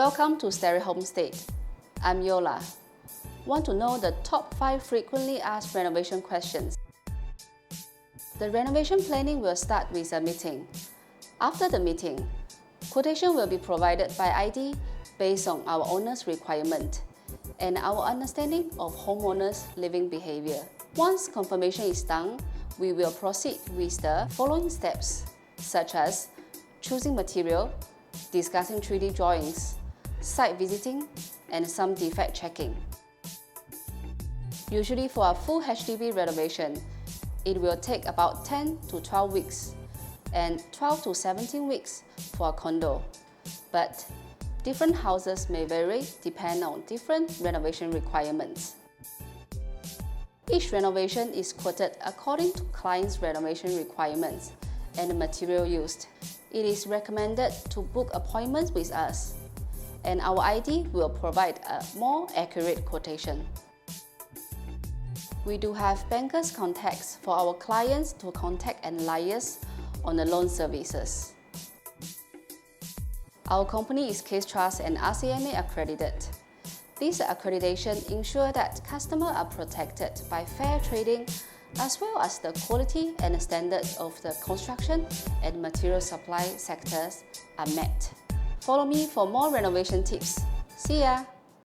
Welcome to Starry Homestead. I'm Yola. Want to know the top 5 frequently asked renovation questions? The renovation planning will start with a meeting. After the meeting, quotation will be provided by ID based on our owner's requirement and our understanding of homeowners' living behavior. Once confirmation is done, we will proceed with the following steps, such as choosing material, discussing 3D drawings, site visiting, and some defect checking. Usually for a full HDB renovation, it will take about 10 to 12 weeks and 12 to 17 weeks for a condo. But different houses may vary depending on different renovation requirements. Each renovation is quoted according to client's renovation requirements and the material used. It is recommended to book appointments with us, and our ID will provide a more accurate quotation. We do have bankers' contacts for our clients to contact and liaise on the loan services. Our company is Case Trust and RCMA accredited. This accreditation ensures that customers are protected by fair trading as well as the quality and the standards of the construction and material supply sectors are met. Follow me for more renovation tips. See ya!